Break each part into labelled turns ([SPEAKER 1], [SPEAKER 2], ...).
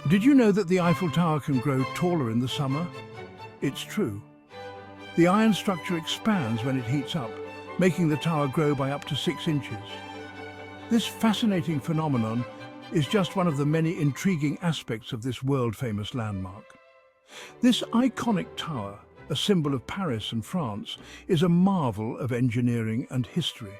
[SPEAKER 1] Did you know that the Eiffel Tower can grow taller in the summer? It's true. The iron structure expands when it heats up, making the tower grow by up to 6 inches. This fascinating phenomenon is just one of the many intriguing aspects of this world-famous landmark. This iconic tower, a symbol of Paris and France, is a marvel of engineering and history.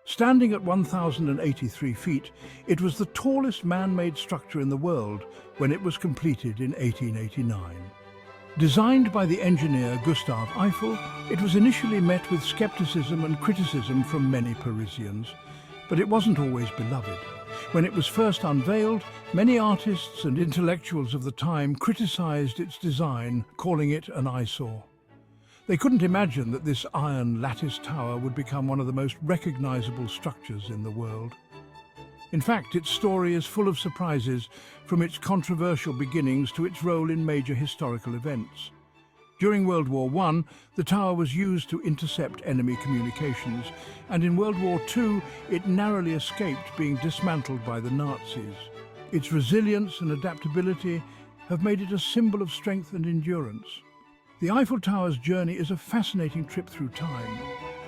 [SPEAKER 1] Standing at 1,083 feet, it was the tallest man-made structure in the world when it was completed in 1889. Designed by the engineer Gustave Eiffel, it was initially met with skepticism and criticism from many Parisians, but it wasn't always beloved. When it was first unveiled, many artists and intellectuals of the time criticized its design, calling it an eyesore. They couldn't imagine that this iron lattice tower would become one of the most recognizable structures in the world. In fact, its story is full of surprises, from its controversial beginnings to its role in major historical events. During World War I, the tower was used to intercept enemy communications, and in World War II, it narrowly escaped being dismantled by the Nazis. Its resilience and adaptability have made it a symbol of strength and endurance. The Eiffel Tower's journey is a fascinating trip through time,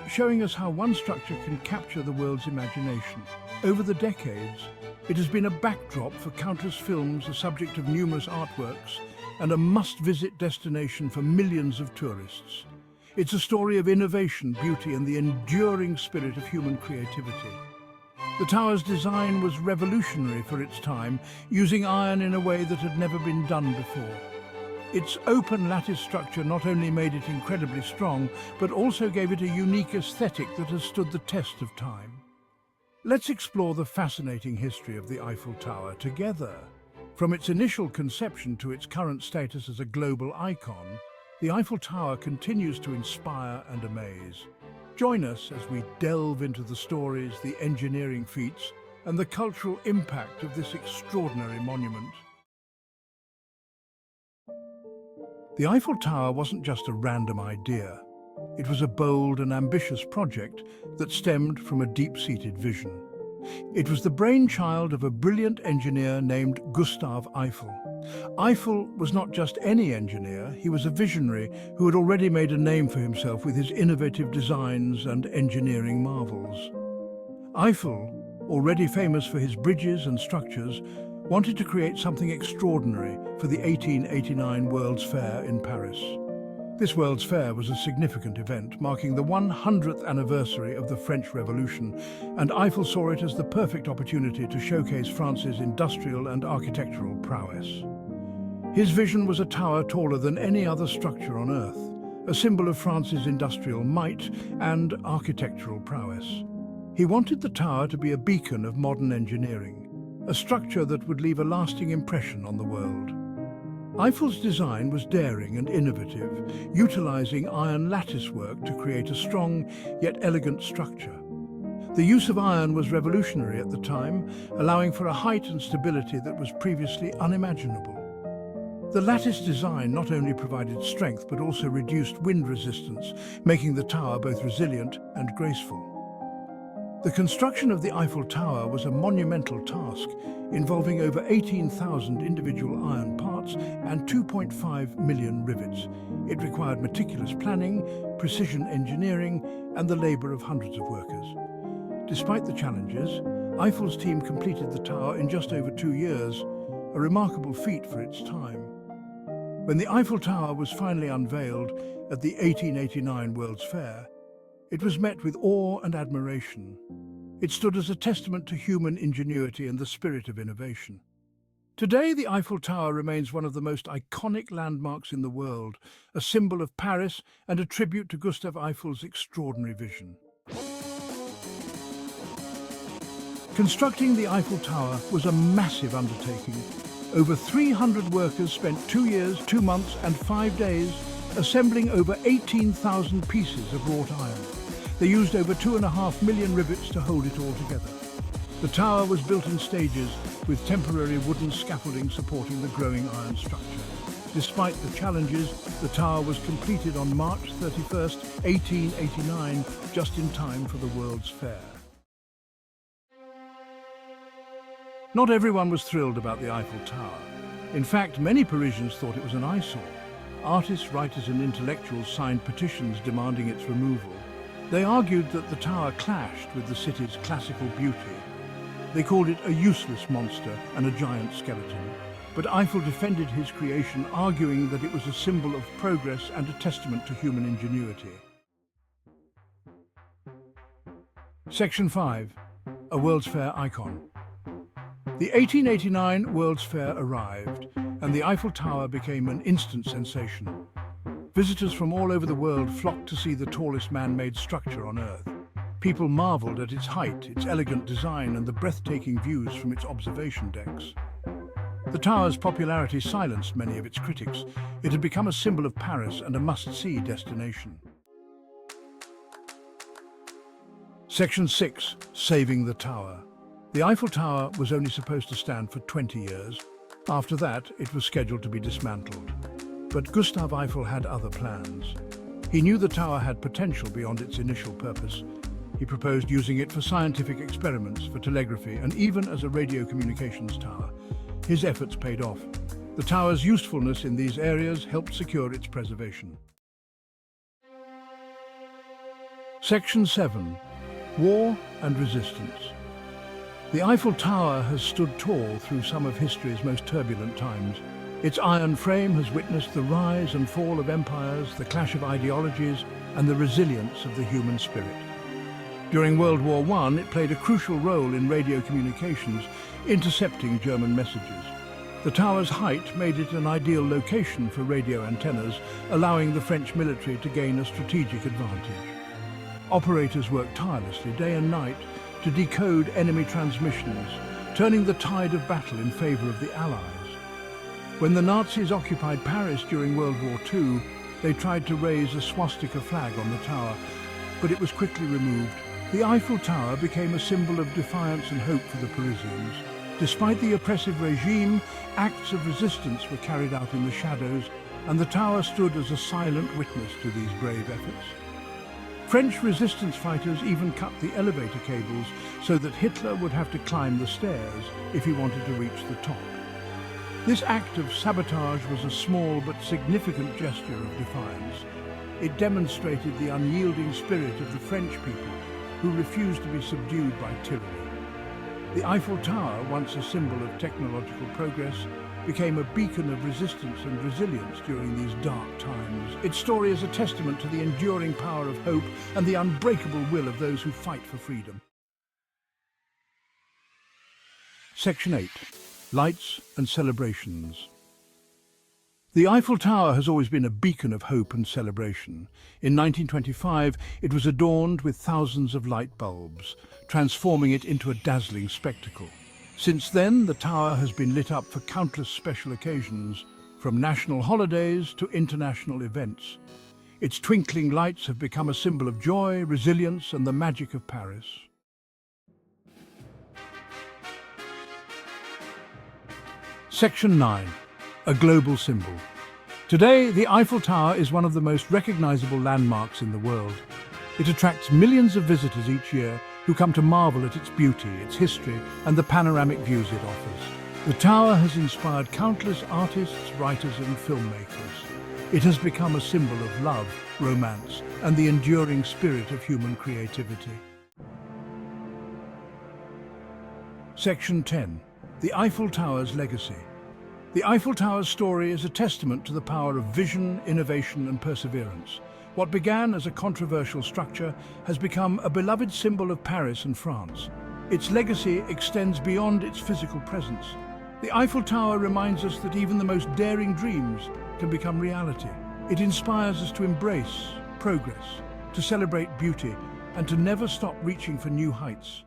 [SPEAKER 1] showing us how one structure can capture the world's imagination. Over the decades, it has been a backdrop for countless films, a subject of numerous artworks, and a must-visit destination for millions of tourists. It's a story of innovation, beauty, and the enduring spirit of human creativity. The tower's design was revolutionary for its time, using iron in a way that had never been done before. Its open lattice structure not only made it incredibly strong, but also gave it a unique aesthetic that has stood the test of time. Let's explore the fascinating history of the Eiffel Tower together. From its initial conception to its current status as a global icon, the Eiffel Tower continues to inspire and amaze. Join us as we delve into the stories, the engineering feats, and the cultural impact of this extraordinary monument. The Eiffel Tower wasn't just a random idea. It was a bold and ambitious project that stemmed from a deep-seated vision. It was the brainchild of a brilliant engineer named Gustave Eiffel. Eiffel was not just any engineer, he was a visionary who had already made a name for himself with his innovative designs and engineering marvels. Eiffel, already famous for his bridges and structures, wanted to create something extraordinary for the 1889 World's Fair in Paris. This World's Fair was a significant event, marking the 100th anniversary of the French Revolution, and Eiffel saw it as the perfect opportunity to showcase France's industrial and architectural prowess. His vision was a tower taller than any other structure on Earth, a symbol of France's industrial might and architectural prowess. He wanted the tower to be a beacon of modern engineering, a structure that would leave a lasting impression on the world. Eiffel's design was daring and innovative, utilizing iron lattice work to create a strong yet elegant structure. The use of iron was revolutionary at the time, allowing for a height and stability that was previously unimaginable. The lattice design not only provided strength but also reduced wind resistance, making the tower both resilient and graceful. The construction of the Eiffel Tower was a monumental task, involving over 18,000 individual iron parts and 2.5 million rivets. It required meticulous planning, precision engineering, and the labor of hundreds of workers. Despite the challenges, Eiffel's team completed the tower in just over 2 years, a remarkable feat for its time. When the Eiffel Tower was finally unveiled at the 1889 World's Fair, it was met with awe and admiration. It stood as a testament to human ingenuity and the spirit of innovation. Today, the Eiffel Tower remains one of the most iconic landmarks in the world, a symbol of Paris and a tribute to Gustave Eiffel's extraordinary vision. Constructing the Eiffel Tower was a massive undertaking. Over 300 workers spent 2 years, 2 months and 5 days assembling over 18,000 pieces of wrought iron. They used over 2.5 million rivets to hold it all together. The tower was built in stages, with temporary wooden scaffolding supporting the growing iron structure. Despite the challenges, the tower was completed on March 31st, 1889, just in time for the World's Fair. Not everyone was thrilled about the Eiffel Tower. In fact, many Parisians thought it was an eyesore. Artists, writers and intellectuals signed petitions demanding its removal. They argued that the tower clashed with the city's classical beauty. They called it a useless monster and a giant skeleton. But Eiffel defended his creation, arguing that it was a symbol of progress and a testament to human ingenuity. Section 5. A World's Fair icon. The 1889 World's Fair arrived, and the Eiffel Tower became an instant sensation. Visitors from all over the world flocked to see the tallest man-made structure on Earth. People marveled at its height, its elegant design, and the breathtaking views from its observation decks. The tower's popularity silenced many of its critics. It had become a symbol of Paris and a must-see destination. Section 6. Saving the Tower. The Eiffel Tower was only supposed to stand for 20 years. After that, it was scheduled to be dismantled. But Gustave Eiffel had other plans. He knew the tower had potential beyond its initial purpose. He proposed using it for scientific experiments, for telegraphy, and even as a radio communications tower. His efforts paid off. The tower's usefulness in these areas helped secure its preservation. Section 7. War and Resistance. The Eiffel Tower has stood tall through some of history's most turbulent times. Its iron frame has witnessed the rise and fall of empires, the clash of ideologies, and the resilience of the human spirit. During World War I, it played a crucial role in radio communications, intercepting German messages. The tower's height made it an ideal location for radio antennas, allowing the French military to gain a strategic advantage. Operators worked tirelessly day and night to decode enemy transmissions, turning the tide of battle in favor of the Allies. When the Nazis occupied Paris during World War II, they tried to raise a swastika flag on the tower, but it was quickly removed. The Eiffel Tower became a symbol of defiance and hope for the Parisians. Despite the oppressive regime, acts of resistance were carried out in the shadows, and the tower stood as a silent witness to these brave efforts. French resistance fighters even cut the elevator cables so that Hitler would have to climb the stairs if he wanted to reach the top. This act of sabotage was a small but significant gesture of defiance. It demonstrated the unyielding spirit of the French people, who refused to be subdued by tyranny. The Eiffel Tower, once a symbol of technological progress, became a beacon of resistance and resilience during these dark times. Its story is a testament to the enduring power of hope and the unbreakable will of those who fight for freedom. Section 8. Lights and Celebrations. The Eiffel Tower has always been a beacon of hope and celebration. In 1925, it was adorned with thousands of light bulbs, transforming it into a dazzling spectacle. Since then, the tower has been lit up for countless special occasions, from national holidays to international events. Its twinkling lights have become a symbol of joy, resilience, and the magic of Paris. Section 9. A global symbol. Today, the Eiffel Tower is one of the most recognizable landmarks in the world. It attracts millions of visitors each year who come to marvel at its beauty, its history, and the panoramic views it offers. The tower has inspired countless artists, writers, and filmmakers. It has become a symbol of love, romance, and the enduring spirit of human creativity. Section 10. The Eiffel Tower's legacy. The Eiffel Tower's story is a testament to the power of vision, innovation, and perseverance. What began as a controversial structure has become a beloved symbol of Paris and France. Its legacy extends beyond its physical presence. The Eiffel Tower reminds us that even the most daring dreams can become reality. It inspires us to embrace progress, to celebrate beauty, and to never stop reaching for new heights.